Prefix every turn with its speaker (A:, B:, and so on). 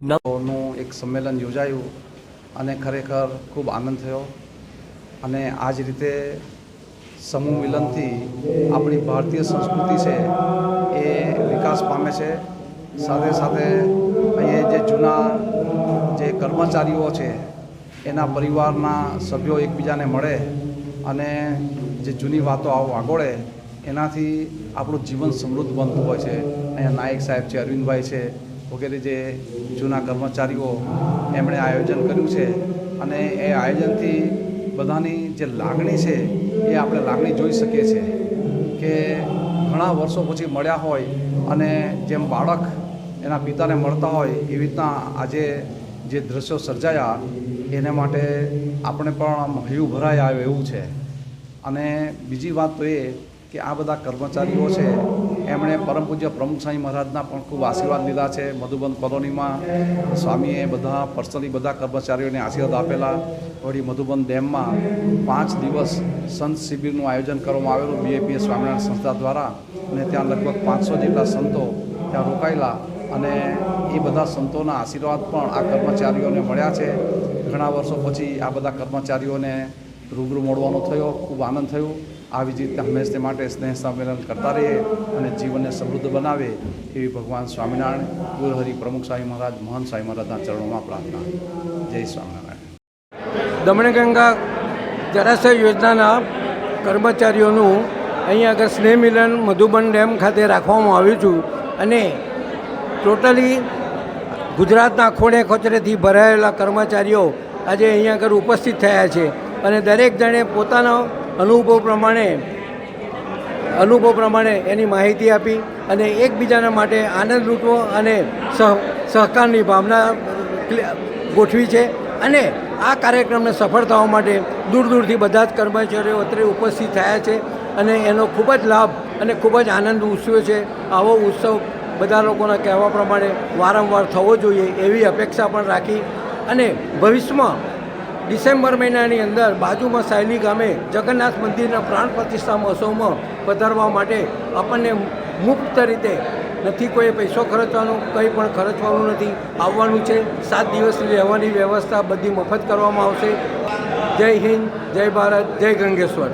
A: નું એક સંમેલન યોજાયું અને ખરેખર ખૂબ આનંદ થયો અને આ જ રીતે સમૂહ મિલનથી આપણી ભારતીય સંસ્કૃતિ છે એ વિકાસ પામે છે. સાથે સાથે અહીંયા જે જૂના જે કર્મચારીઓ છે એના પરિવારના સભ્યો એકબીજાને મળે અને જે જૂની વાતો વાગોળે એનાથી આપણું જીવન સમૃદ્ધ બનતું હોય છે. અહીંયા નાયક સાહેબ છે, અરવિંદભાઈ છે વગેરે જે જૂના કર્મચારીઓ એમણે આયોજન કર્યું છે અને એ આયોજનથી બધાની જે લાગણી છે એ આપણે લાગણી જોઈ શકીએ છીએ કે ઘણા વર્ષો પછી મળ્યા હોય અને જેમ બાળક એના પિતાને મળતા હોય એવી રીતના આજે જે દૃશ્યો સર્જાયા એને માટે આપણે પણ હૈયું ભરાઈ આવે એવું છે. અને બીજી વાત તો એ કે આ બધા કર્મચારીઓ છે એમણે પરમ પૂજ્ય પ્રમુખ સ્વામી મહારાજના પણ ખૂબ આશીર્વાદ લીધા છે. મધુબન કોલોનીમાં સ્વામીએ બધા પર્સનલી બધા કર્મચારીઓને આશીર્વાદ આપેલા. વળી મધુબન ડેમમાં 5 દિવસ સંત શિબિરનું આયોજન કરવામાં આવેલું BAPS સ્વામિનારાયણ સંસ્થા દ્વારા અને ત્યાં લગભગ 500 જેટલા સંતો ત્યાં રોકાયેલા અને એ બધા સંતોના આશીર્વાદ પણ આ કર્મચારીઓને મળ્યા છે. ઘણા વર્ષો પછી આ બધા કર્મચારીઓને રૂબરૂ મળવાનો થયો, ખૂબ આનંદ થયો. આવી જ રીતે હંમેશા માટે સ્નેહ સંમેલન કરતા રહીએ અને જીવનને સમૃદ્ધ બનાવે એવી ભગવાન સ્વામિનારાયણ ગુરુહરિ પ્રમુખ સ્વામી મહારાજ મહંત સ્વામી મહારાજના ચરણોમાં પ્રાર્થના. જય સ્વામિનારાયણ.
B: દમણગંગા જળાશય યોજનાના કર્મચારીઓનું અહીં આગળ સ્નેહ મિલન મધુબન ડેમ ખાતે રાખવામાં આવ્યું છું અને ટોટલી ગુજરાતના ખૂણે ખોચરેથી ભરાયેલા કર્મચારીઓ આજે અહીં આગળ ઉપસ્થિત થયા છે અને દરેક જણે પોતાનો અનુભવ પ્રમાણે એની માહિતી આપી અને એકબીજાના માટે આનંદ લૂંટવો અને સહકારની ભાવના ગોઠવી છે. અને આ કાર્યક્રમને સફળ થવા માટે દૂર દૂરથી બધા જ કર્મચારીઓ અત્રે ઉપસ્થિત થયા છે અને એનો ખૂબ જ લાભ અને ખૂબ જ આનંદ ઉછળ્યો છે. આવો ઉત્સવ બધા લોકોના કહેવા પ્રમાણે વારંવાર થવો જોઈએ એવી અપેક્ષા પણ રાખી અને ભવિષ્યમાં ડિસેમ્બર મહિનાની અંદર બાજુમાં સાયલી ગામે જગન્નાથ મંદિરના પ્રાણ પ્રતિષ્ઠા મહોત્સવમાં પધારવા માટે આપણને મુક્ત રીતે નથી કોઈ પૈસો ખર્ચવાનો, કંઈ પણ ખર્ચવાનું નથી. આવવાનું છે. 7 દિવસની રહેવાની વ્યવસ્થા બધી મફત કરવામાં આવશે. જય હિન્દ, જય ભારત, જય ગંગેશ્વર.